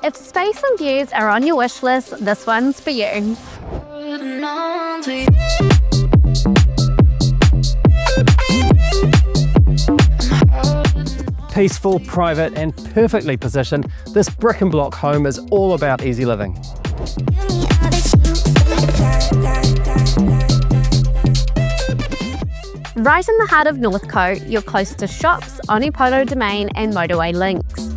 If space and views are on your wish list, this one's for you. Peaceful, private and perfectly positioned, this brick and block home is all about easy living. Right in the heart of Northcote, you're close to shops, Onepoto Domain and motorway links.